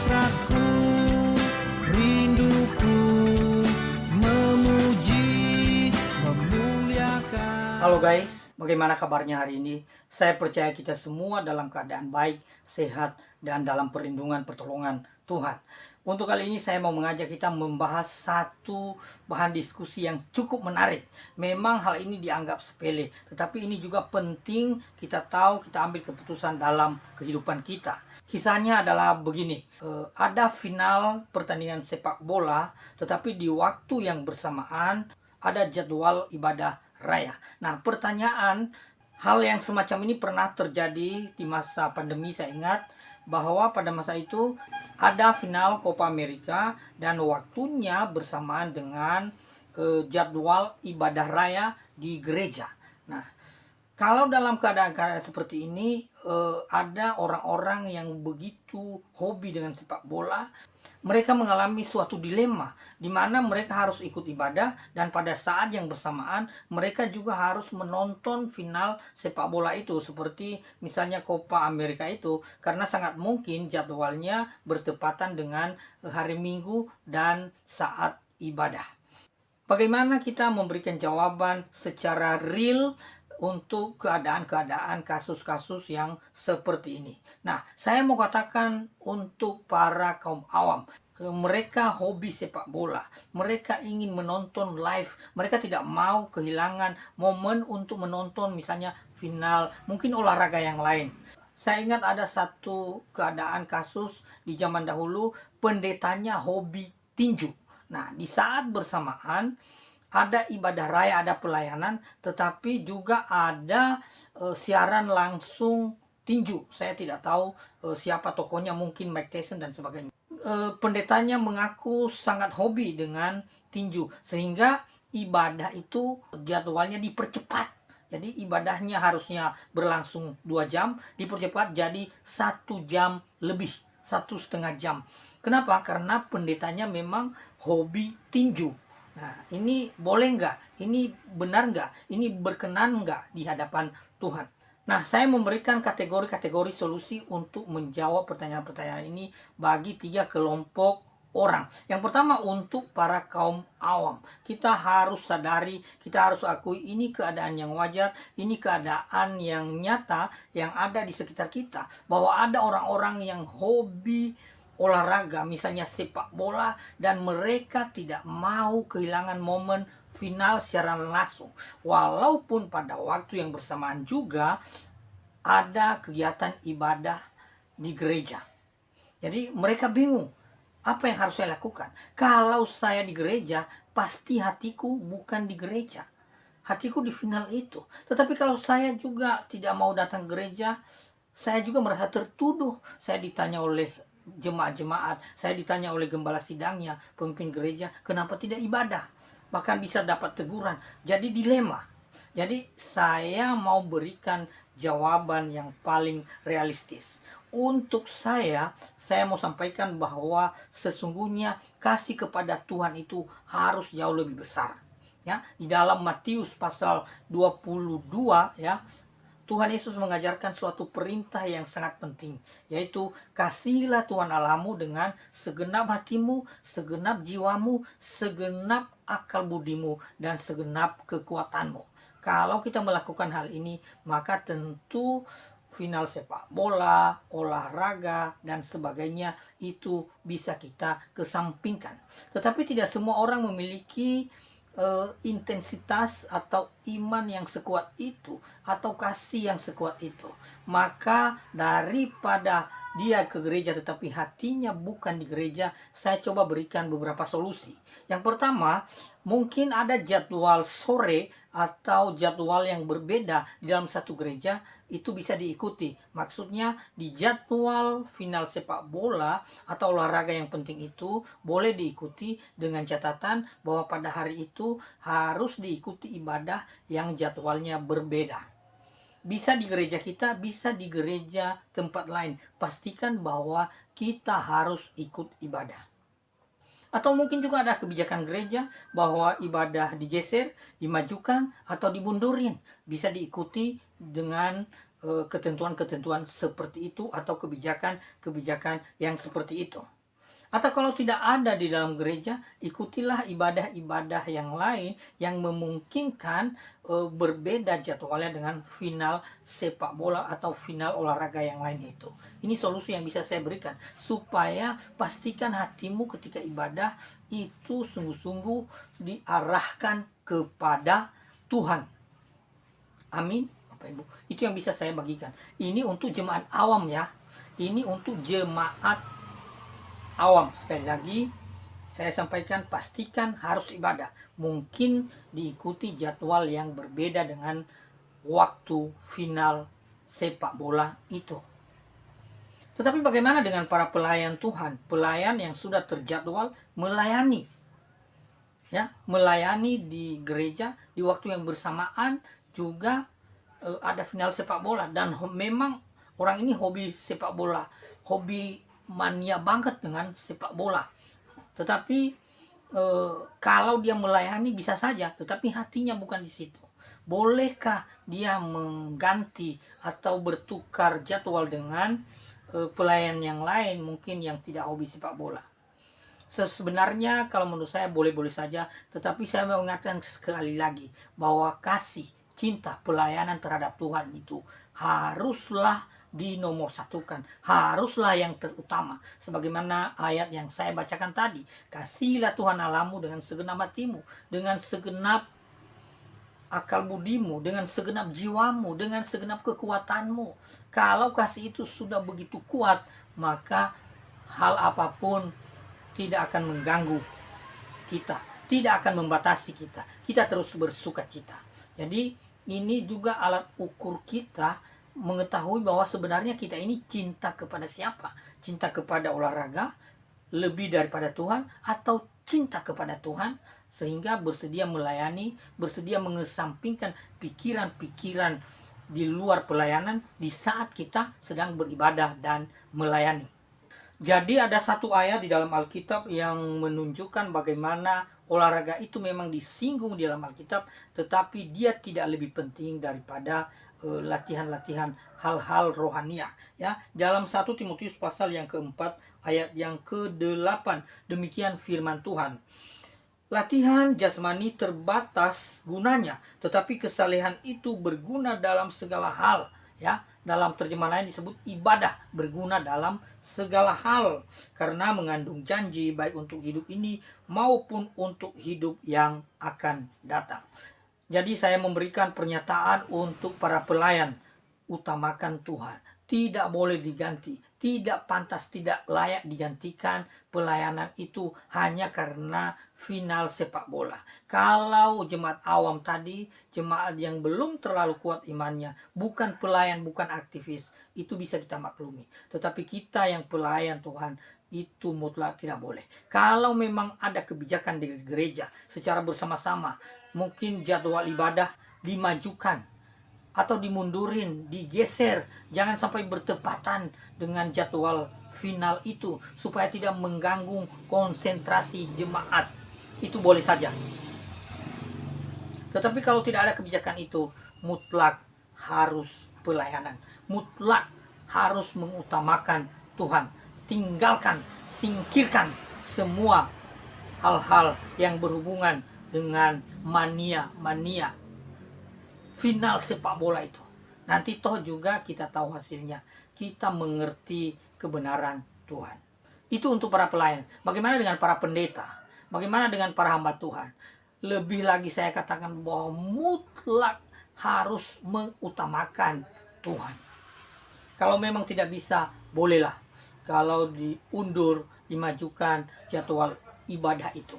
hasratku, rinduku memuji, memuliakan. Halo guys, bagaimana kabarnya hari ini? Saya percaya kita semua dalam keadaan baik, sehat, dan dalam perlindungan pertolongan Tuhan. Untuk kali ini saya mau mengajak kita membahas satu bahan diskusi yang cukup menarik. Memang hal ini dianggap sepele, tetapi ini juga penting kita tahu, kita ambil keputusan dalam kehidupan kita. Kisahnya adalah begini, ada final pertandingan sepak bola, tetapi di waktu yang bersamaan ada jadwal ibadah raya. Nah, pertanyaan, hal yang semacam ini pernah terjadi di masa pandemi. Saya ingat bahwa pada masa itu ada final Copa America dan waktunya bersamaan dengan jadwal ibadah raya di gereja. Nah, kalau dalam keadaan seperti ini ada orang-orang yang begitu hobi dengan sepak bola, mereka mengalami suatu dilema di mana mereka harus ikut ibadah dan pada saat yang bersamaan mereka juga harus menonton final sepak bola itu, seperti misalnya Copa America itu, karena sangat mungkin jadwalnya bertepatan dengan hari Minggu dan saat ibadah. Bagaimana kita memberikan jawaban secara real untuk keadaan-keadaan kasus-kasus yang seperti ini? Nah, saya mau katakan untuk para kaum awam, mereka hobi sepak bola, mereka ingin menonton live, mereka tidak mau kehilangan momen untuk menonton misalnya final, mungkin olahraga yang lain. Saya ingat ada satu keadaan kasus di zaman dahulu, pendetanya hobi tinju. Nah, di saat bersamaan ada ibadah raya, ada pelayanan, tetapi juga ada siaran langsung tinju. Saya tidak tahu siapa tokonya, mungkin Mike Tyson dan sebagainya. Pendetanya mengaku sangat hobi dengan tinju, sehingga ibadah itu jadwalnya dipercepat. Jadi ibadahnya harusnya berlangsung 2 jam, dipercepat jadi 1 jam lebih, 1,5 jam. Kenapa? Karena pendetanya memang hobi tinju. Nah, ini boleh nggak? Ini benar nggak? Ini berkenan nggak di hadapan Tuhan? Nah, saya memberikan kategori-kategori solusi untuk menjawab pertanyaan-pertanyaan ini bagi 3 kelompok orang. Yang pertama, untuk para kaum awam. Kita harus sadari, kita harus akui ini keadaan yang wajar, ini keadaan yang nyata yang ada di sekitar kita. Bahwa ada orang-orang yang hobi olahraga, misalnya sepak bola, dan mereka tidak mau kehilangan momen final secara langsung. Walaupun pada waktu yang bersamaan juga ada kegiatan ibadah di gereja. Jadi mereka bingung, apa yang harus saya lakukan? Kalau saya di gereja, pasti hatiku bukan di gereja. Hatiku di final itu. Tetapi kalau saya juga tidak mau datang ke gereja, saya juga merasa tertuduh. Saya ditanya oleh jemaat-jemaat, saya ditanya oleh gembala sidangnya, pemimpin gereja, kenapa tidak ibadah? Bahkan bisa dapat teguran. Jadi dilema. Jadi saya mau berikan jawaban yang paling realistis. Untuk saya mau sampaikan bahwa sesungguhnya kasih kepada Tuhan itu harus jauh lebih besar. Ya, di dalam Matius pasal 22 ya, Tuhan Yesus mengajarkan suatu perintah yang sangat penting, yaitu kasihilah Tuhan Allahmu dengan segenap hatimu, segenap jiwamu, segenap akal budimu, dan segenap kekuatanmu. Kalau kita melakukan hal ini, maka tentu final sepak bola, olahraga, dan sebagainya itu bisa kita kesampingkan. Tetapi tidak semua orang memiliki intensitas atau iman yang sekuat itu atau kasih yang sekuat itu. Maka daripada dia ke gereja tetapi hatinya bukan di gereja, saya coba berikan beberapa solusi. Yang pertama, mungkin ada jadwal sore atau jadwal yang berbeda di dalam satu gereja, itu bisa diikuti. Maksudnya di jadwal final sepak bola atau olahraga yang penting itu boleh diikuti dengan catatan bahwa pada hari itu harus diikuti ibadah yang jadwalnya berbeda. Bisa di gereja kita, bisa di gereja tempat lain. Pastikan bahwa kita harus ikut ibadah. Atau mungkin juga ada kebijakan gereja bahwa ibadah digeser, dimajukan, atau dimundurin. Bisa diikuti dengan ketentuan-ketentuan seperti itu atau kebijakan-kebijakan yang seperti itu. Atau kalau tidak ada di dalam gereja, ikutilah ibadah-ibadah yang lain yang memungkinkan berbeda jadwalnya dengan final sepak bola atau final olahraga yang lain itu. Ini solusi yang bisa saya berikan supaya pastikan hatimu ketika ibadah itu sungguh-sungguh diarahkan kepada Tuhan. Amin. Bapak Ibu, itu yang bisa saya bagikan. Ini untuk jemaat awam ya. Ini untuk jemaat awam. Sekali lagi saya sampaikan, pastikan harus ibadah. Mungkin diikuti jadwal yang berbeda dengan waktu final sepak bola itu. Tetapi bagaimana dengan para pelayan Tuhan? Pelayan yang sudah terjadwal melayani. Ya, melayani di gereja di waktu yang bersamaan juga ada final sepak bola, dan memang orang ini hobi sepak bola, hobi mania banget dengan sepak bola. Tetapi kalau dia melayani bisa saja, tetapi hatinya bukan di situ. Bolehkah dia mengganti atau bertukar jadwal dengan pelayan yang lain mungkin yang tidak hobi sepak bola? Sebenarnya kalau menurut saya boleh-boleh saja, tetapi saya mau ingatkan sekali lagi bahwa kasih, cinta, pelayanan terhadap Tuhan itu haruslah dinomorsatukan, haruslah yang terutama. Sebagaimana ayat yang saya bacakan tadi, kasihilah Tuhan Allahmu dengan segenap hatimu, dengan segenap akal budimu, dengan segenap jiwamu, dengan segenap kekuatanmu. Kalau kasih itu sudah begitu kuat, maka hal apapun tidak akan mengganggu kita, tidak akan membatasi kita. Kita terus bersuka cita. Jadi ini juga alat ukur kita mengetahui bahwa sebenarnya kita ini cinta kepada siapa. Cinta kepada olahraga lebih daripada Tuhan, atau cinta kepada Tuhan sehingga bersedia melayani, bersedia mengesampingkan pikiran-pikiran di luar pelayanan di saat kita sedang beribadah dan melayani. Jadi ada satu ayat di dalam Alkitab yang menunjukkan bagaimana olahraga itu memang disinggung di dalam Alkitab, tetapi dia tidak lebih penting daripada latihan-latihan hal-hal rohania. Ya, dalam 1 Timotius pasal yang keempat ayat yang ke-8 demikian firman Tuhan. Latihan jasmani terbatas gunanya, tetapi kesalehan itu berguna dalam segala hal. Ya, dalam terjemahan lain disebut ibadah berguna dalam segala hal, karena mengandung janji baik untuk hidup ini maupun untuk hidup yang akan datang. Jadi saya memberikan pernyataan untuk para pelayan, utamakan Tuhan. Tidak boleh diganti, tidak pantas, tidak layak digantikan pelayanan itu hanya karena final sepak bola. Kalau jemaat awam tadi, jemaat yang belum terlalu kuat imannya, bukan pelayan, bukan aktivis, itu bisa kita maklumi. Tetapi kita yang pelayan Tuhan, itu mutlak tidak boleh. Kalau memang ada kebijakan di gereja secara bersama-sama, mungkin jadwal ibadah dimajukan atau dimundurin, digeser, jangan sampai bertepatan dengan jadwal final itu supaya tidak mengganggu konsentrasi jemaat. Itu boleh saja. Tetapi kalau tidak ada kebijakan itu, mutlak harus pelayanan, mutlak harus mengutamakan Tuhan. Tinggalkan, singkirkan semua hal-hal yang berhubungan dengan mania final sepak bola itu. Nanti toh juga kita tahu hasilnya. Kita mengerti kebenaran Tuhan. Itu untuk para pelayan. Bagaimana dengan para pendeta? Bagaimana dengan para hamba Tuhan? Lebih lagi saya katakan bahwa mutlak harus mengutamakan Tuhan. Kalau memang tidak bisa, bolehlah. Kalau diundur, dimajukan jadwal ibadah itu.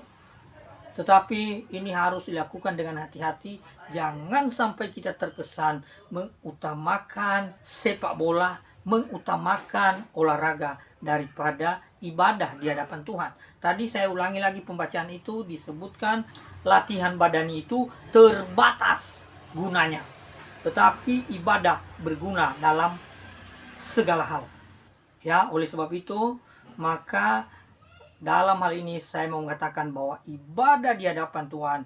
Tetapi ini harus dilakukan dengan hati-hati. Jangan sampai kita terkesan mengutamakan sepak bola, mengutamakan olahraga daripada ibadah di hadapan Tuhan. Tadi saya ulangi lagi pembacaan itu, disebutkan latihan badani itu terbatas gunanya, tetapi ibadah berguna dalam segala hal. Ya, oleh sebab itu, maka dalam hal ini saya mau mengatakan bahwa ibadah di hadapan Tuhan,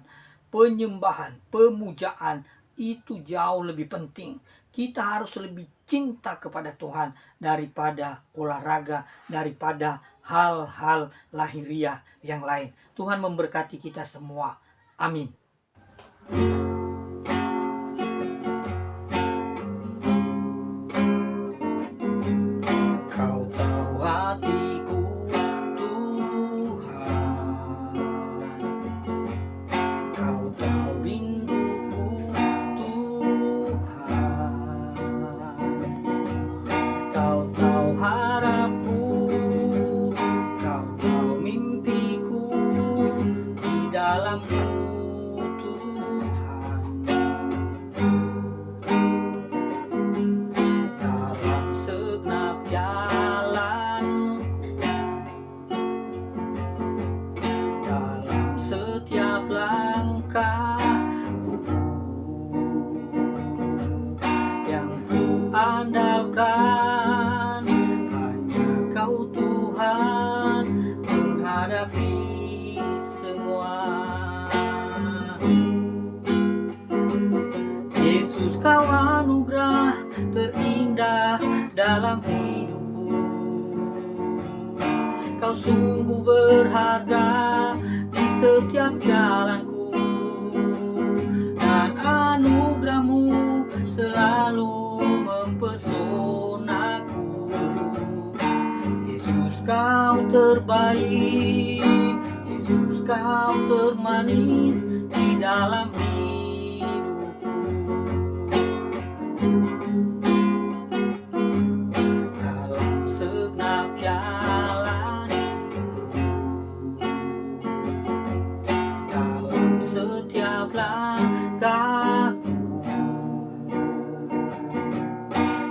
penyembahan, pemujaan itu jauh lebih penting. Kita harus lebih cinta kepada Tuhan daripada olahraga, daripada hal-hal lahiriah yang lain. Tuhan memberkati kita semua. Amin. Kau tahu hatiku, Tuhan. Kau tahu rinduku, Tuhan. Kau tahu harapku, kau tahu mimpiku di dalammu, Tuhan. Dalam segenap jalanku, dalam setiap langkahku, yang ku andalkan hanya Kau, Tuhan, menghadapi semua. Yesus, Kau anugerah terindah dalam hidupku. Kau sungguh berharga di setiap jalanku, dan anugerah-Mu selalu mempesonaku. Yesus, Kau terbaik, Yesus, Kau termanis di dalam hidupku. Dalam segenap jalan, dalam setiap langkahku,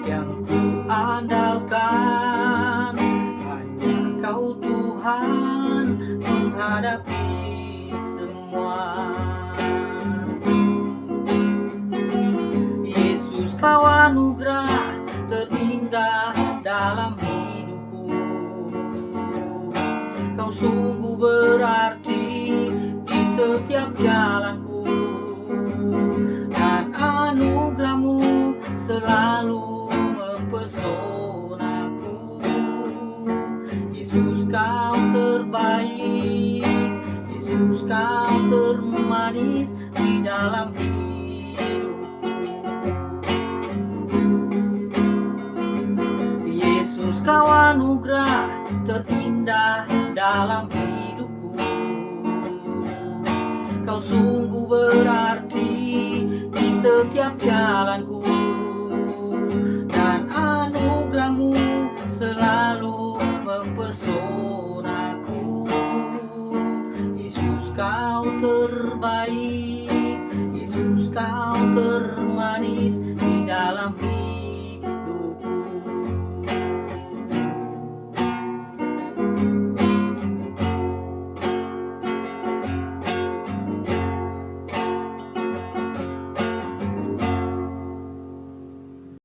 yang ku andalkan hanya Kau, Tuhan, menghadapi semua. Yesus, Kau anugerah terindah dalam hidupku. Kau sungguh berarti di setiap jalanku, dan anugerah-Mu selalu mempesonaku. Yesus, Kau terbaik, Yesus, Kau termanis di dalam hidupku. Yesus, Kau anugerah terindah dalam hidupku. Kau sungguh berarti di setiap jalanku, dan anugerah-Mu selalu mempesonaku. Yesus, Kau terbaik, Yesus, Kau termanis di dalam hidupku.